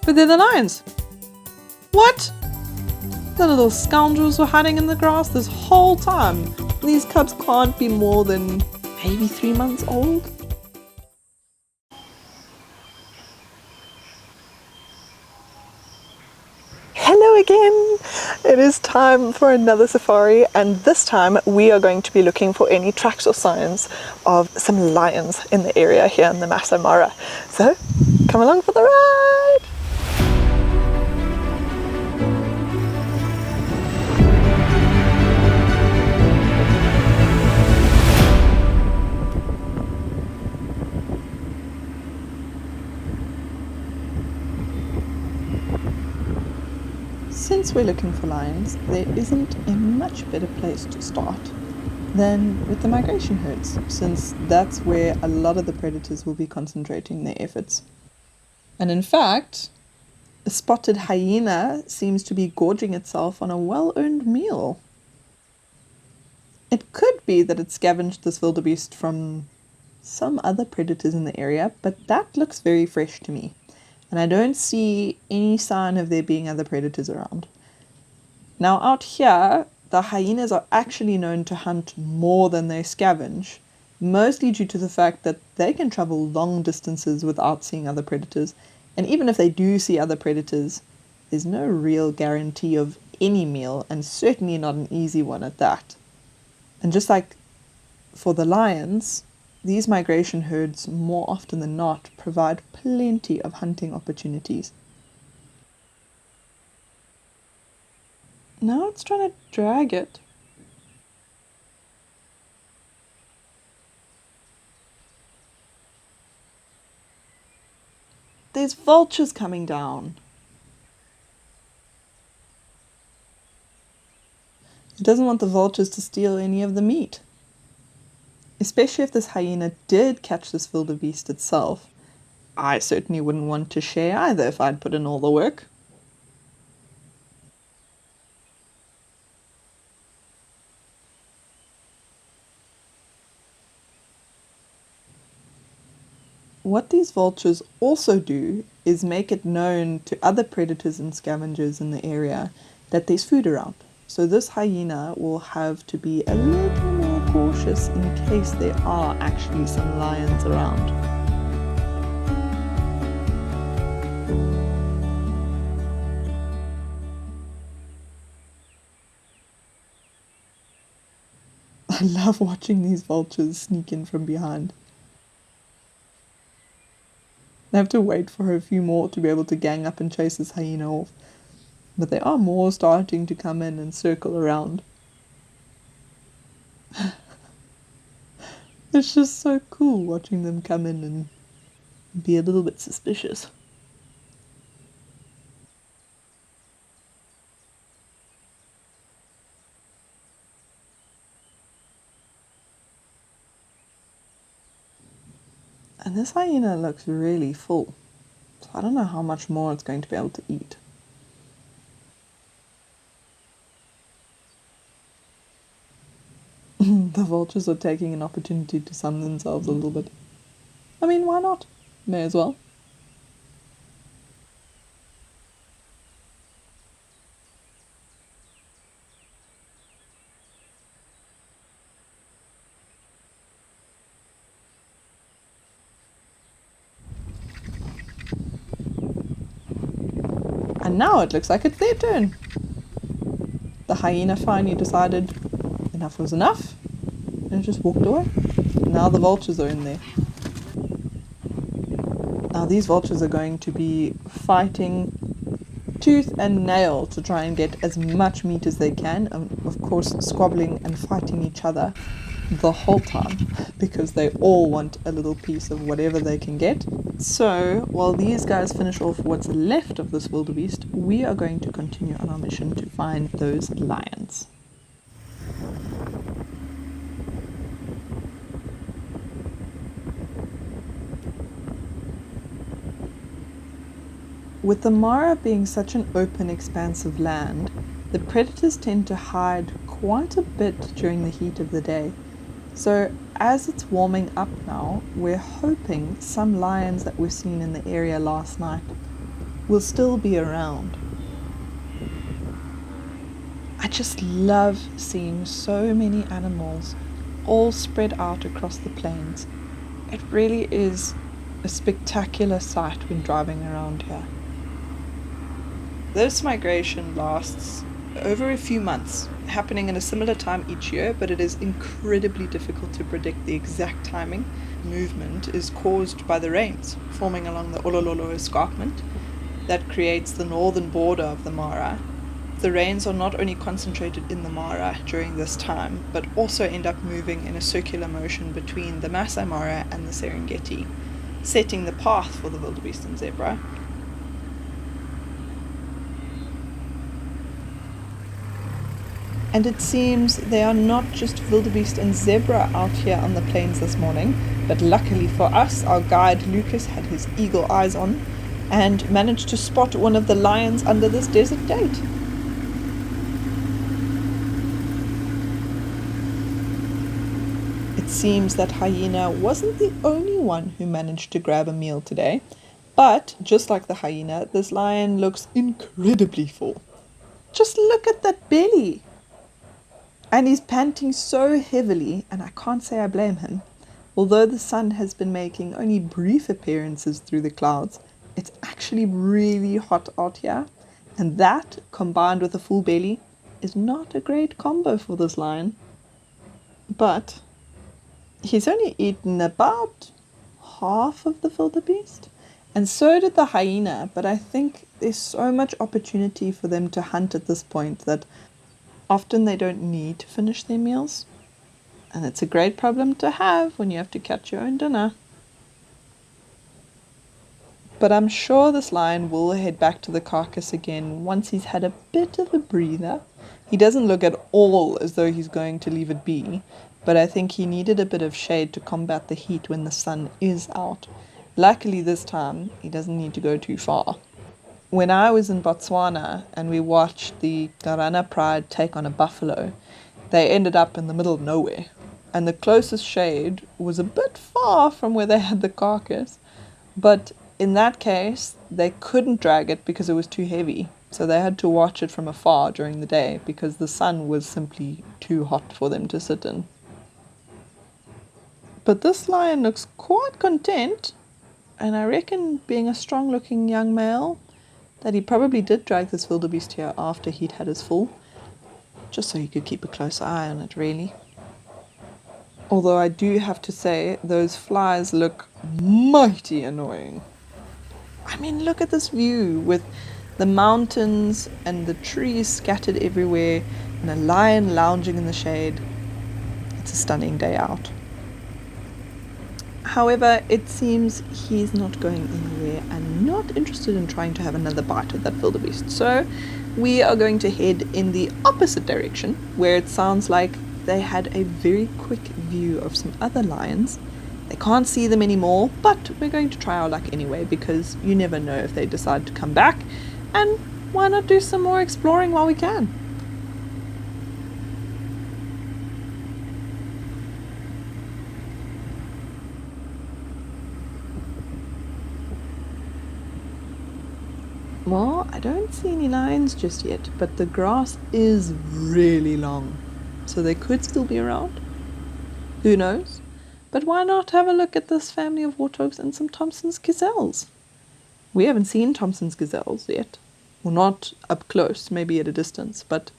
But they're the lions. What? The little scoundrels were hiding in the grass this whole time. These cubs can't be more than maybe 3 months old. Hello again! It is time for another safari, and this time we are going to be looking for any tracks or signs of some lions in the area here in the Masai Mara. So come along for the ride! Since we're looking for lions, there isn't a much better place to start than with the migration herds, since that's where a lot of the predators will be concentrating their efforts. And in fact, a spotted hyena seems to be gorging itself on a well-earned meal. It could be that it scavenged this wildebeest from some other predators in the area, but that looks very fresh to me. And I don't see any sign of there being other predators around. Now out here, the hyenas are actually known to hunt more than they scavenge, mostly due to the fact that they can travel long distances without seeing other predators, and even if they do see other predators, there's no real guarantee of any meal, and certainly not an easy one at that. And just like for the lions, these migration herds, more often than not, provide plenty of hunting opportunities. Now it's trying to drag it. There's vultures coming down. It doesn't want the vultures to steal any of the meat. Especially if this hyena did catch this wildebeest itself. I certainly wouldn't want to share either if I'd put in all the work. What these vultures also do is make it known to other predators and scavengers in the area that there's food around. So this hyena will have to be a little more cautious in case there are actually some lions around. I love watching these vultures sneak in from behind. I have to wait for a few more to be able to gang up and chase this hyena off. But there are more starting to come in and circle around. It's just so cool watching them come in and be a little bit suspicious. And this hyena looks really full, so I don't know how much more it's going to be able to eat. The vultures are taking an opportunity to sun themselves a little bit. I mean, why not? May as well. And now it looks like it's their turn. The hyena finally decided enough was enough and just walked away. Now the vultures are in there. Now these vultures are going to be fighting tooth and nail to try and get as much meat as they can, and of course squabbling and fighting each other the whole time because they all want a little piece of whatever they can get. So while these guys finish off what's left of this wildebeest, we are going to continue on our mission to find those lions. With the Mara being such an open expanse of land, the predators tend to hide quite a bit during the heat of the day. So as it's warming up now, we're hoping some lions that were seen in the area last night will still be around. I just love seeing so many animals all spread out across the plains. It really is a spectacular sight when driving around here. This migration lasts over a few months, happening in a similar time each year, but it is incredibly difficult to predict the exact timing. Movement is caused by the rains forming along the Olololo escarpment that creates the northern border of the Mara. The rains are not only concentrated in the Mara during this time, but also end up moving in a circular motion between the Masai Mara and the Serengeti, setting the path for the wildebeest and zebra. And it seems they are not just wildebeest and zebra out here on the plains this morning, but luckily for us, our guide Lucas had his eagle eyes on and managed to spot one of the lions under this desert date. It seems that Hyena wasn't the only one who managed to grab a meal today, but just like the hyena, this lion looks incredibly full. Just look at that belly! And he's panting so heavily, and I can't say I blame him. Although the sun has been making only brief appearances through the clouds, it's actually really hot out here, and that, combined with a full belly, is not a great combo for this lion. But he's only eaten about half of the wildebeest, and so did the hyena, but I think there's so much opportunity for them to hunt at this point that often they don't need to finish their meals, and it's a great problem to have when you have to catch your own dinner. But I'm sure this lion will head back to the carcass again once he's had a bit of a breather. He doesn't look at all as though he's going to leave it be, but I think he needed a bit of shade to combat the heat when the sun is out. Luckily this time, he doesn't need to go too far. When I was in Botswana and we watched the Garana pride take on a buffalo, they ended up in the middle of nowhere, and the closest shade was a bit far from where they had the carcass, but in that case, they couldn't drag it because it was too heavy, so they had to watch it from afar during the day because the sun was simply too hot for them to sit in. But this lion looks quite content, and I reckon, being a strong-looking young male, that he probably did drag this wildebeest here after he'd had his full, just so he could keep a close eye on it, really. Although I do have to say, those flies look mighty annoying. I mean, look at this view with the mountains and the trees scattered everywhere and a lion lounging in the shade. It's a stunning day out. However, it seems he's not going anywhere and not interested in trying to have another bite of that wildebeest. So we are going to head in the opposite direction, where it sounds like they had a very quick view of some other lions. They can't see them anymore, but we're going to try our luck anyway, because you never know if they decide to come back, and why not do some more exploring while we can? Well, I don't see any lions just yet, but the grass is really long, so they could still be around. Who knows? But why not have a look at this family of warthogs and some Thompson's gazelles? We haven't seen Thompson's gazelles yet. Well, not up close, maybe at a distance, but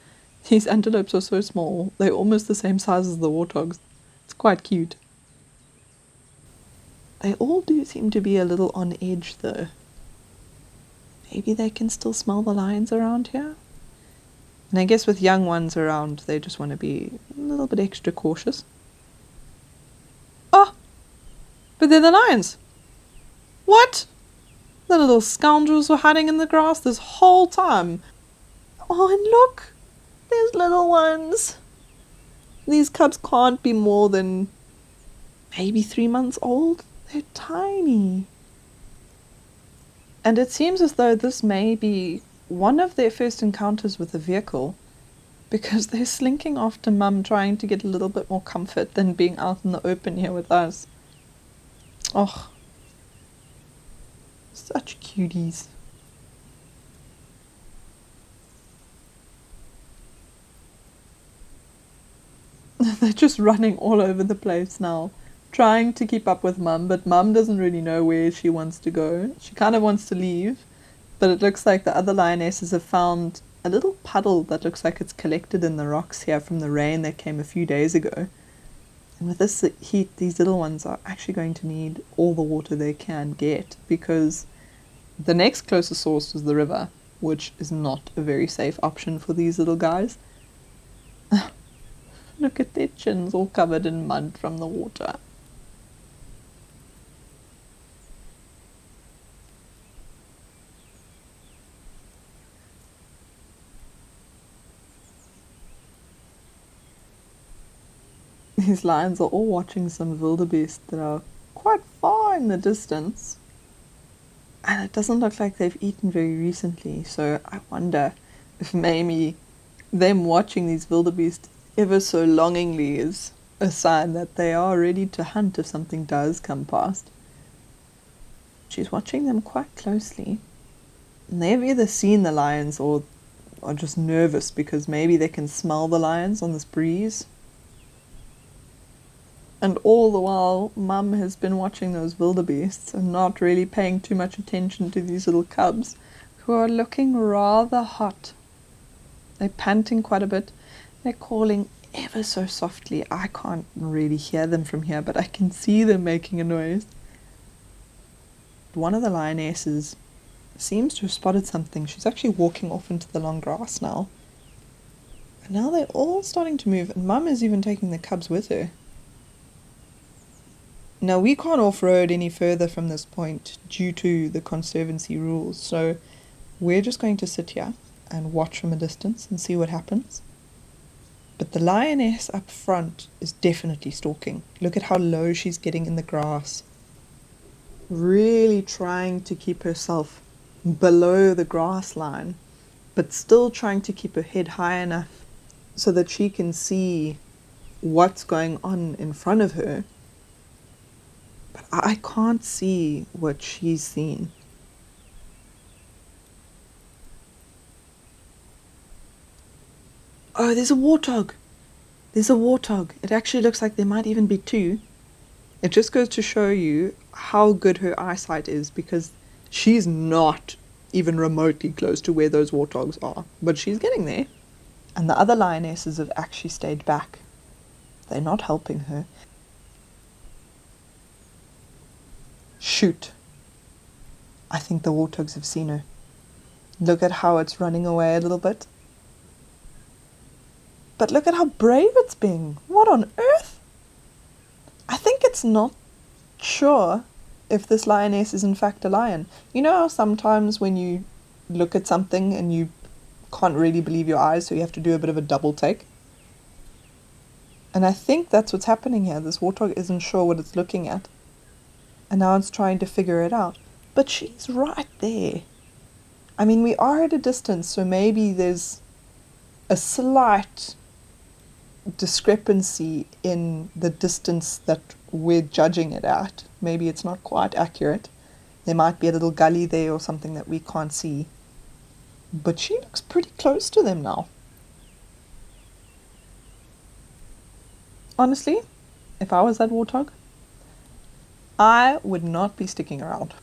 these antelopes are so small, they're almost the same size as the warthogs. It's quite cute. They all do seem to be a little on edge, though. Maybe they can still smell the lions around here? And I guess with young ones around, they just want to be a little bit extra cautious. Oh! But they're the lions! What? The little scoundrels were hiding in the grass this whole time. Oh, and look! There's little ones! These cubs can't be more than maybe 3 months old. They're tiny. And it seems as though this may be one of their first encounters with a vehicle, because they're slinking after Mum, trying to get a little bit more comfort than being out in the open here with us. Oh, such cuties. They're just running all over the place now, trying to keep up with Mum, but Mum doesn't really know where she wants to go. She kind of wants to leave, but it looks like the other lionesses have found a little puddle that looks like it's collected in the rocks here from the rain that came a few days ago. And with this heat, these little ones are actually going to need all the water they can get, because the next closest source is the river, which is not a very safe option for these little guys. Look at their chins all covered in mud from the water. These lions are all watching some wildebeest that are quite far in the distance. And it doesn't look like they've eaten very recently, so I wonder if maybe them watching these wildebeest ever so longingly is a sign that they are ready to hunt if something does come past. She's watching them quite closely. And they've either seen the lions or are just nervous because maybe they can smell the lions on this breeze. And all the while, Mum has been watching those wildebeests and not really paying too much attention to these little cubs, who are looking rather hot. They're panting quite a bit. They're calling ever so softly. I can't really hear them from here, but I can see them making a noise. One of the lionesses seems to have spotted something. She's actually walking off into the long grass now. And now they're all starting to move, and Mum is even taking the cubs with her. Now, we can't off-road any further from this point due to the Conservancy rules, so we're just going to sit here and watch from a distance and see what happens. But the lioness up front is definitely stalking. Look at how low she's getting in the grass. Really trying to keep herself below the grass line, but still trying to keep her head high enough so that she can see what's going on in front of her. But I can't see what she's seen. Oh, there's a warthog. There's a warthog. It actually looks like there might even be two. It just goes to show you how good her eyesight is, because she's not even remotely close to where those warthogs are. But she's getting there. And the other lionesses have actually stayed back. They're not helping her. Shoot. I think the warthogs have seen her. Look at how it's running away a little bit. But look at how brave it's being. What on earth? I think it's not sure if this lioness is in fact a lion. You know how sometimes when you look at something and you can't really believe your eyes, so you have to do a bit of a double take? And I think that's what's happening here. This warthog isn't sure what it's looking at. And now it's trying to figure it out. But she's right there. I mean, we are at a distance, so maybe there's a slight discrepancy in the distance that we're judging it at. Maybe it's not quite accurate. There might be a little gully there or something that we can't see. But she looks pretty close to them now. Honestly, if I was that warthog, I would not be sticking around.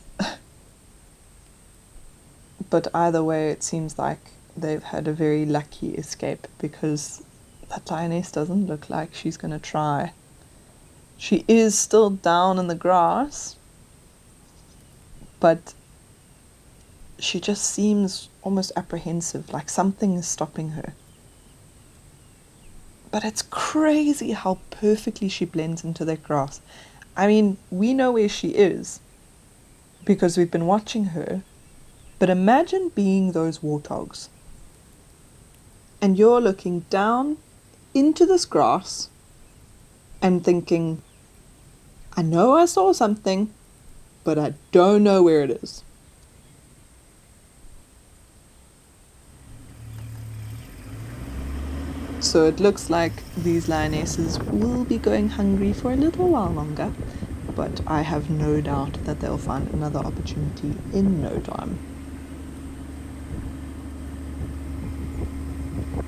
But either way, it seems like they've had a very lucky escape, because that lioness doesn't look like she's going to try. She is still down in the grass, but she just seems almost apprehensive, like something is stopping her. But it's crazy how perfectly she blends into that grass. I mean, we know where she is because we've been watching her, but imagine being those warthogs. And you're looking down into this grass and thinking, I know I saw something, but I don't know where it is. So it looks like these lionesses will be going hungry for a little while longer, but I have no doubt that they'll find another opportunity in no time.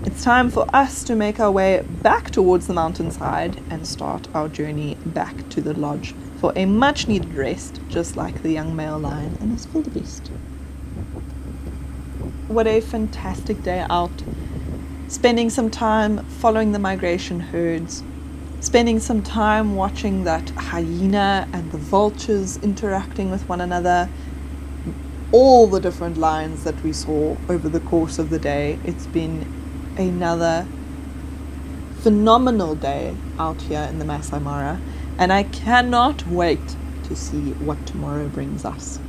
It it's time for us to make our way back towards the mountainside and start our journey back to the lodge for a much needed rest, just like the young male lion and his wildebeest. What a fantastic day out. Spending some time following the migration herds, spending some time watching that hyena and the vultures interacting with one another, all the different lions that we saw over the course of the day. It's been another phenomenal day out here in the Masai Mara, and I cannot wait to see what tomorrow brings us.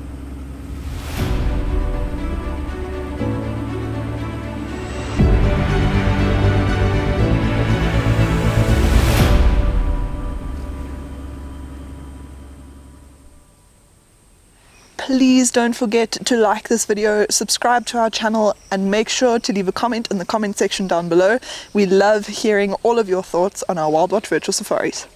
Please don't forget to like this video, subscribe to our channel, and make sure to leave a comment in the comment section down below. We love hearing all of your thoughts on our WILDwatch virtual safaris.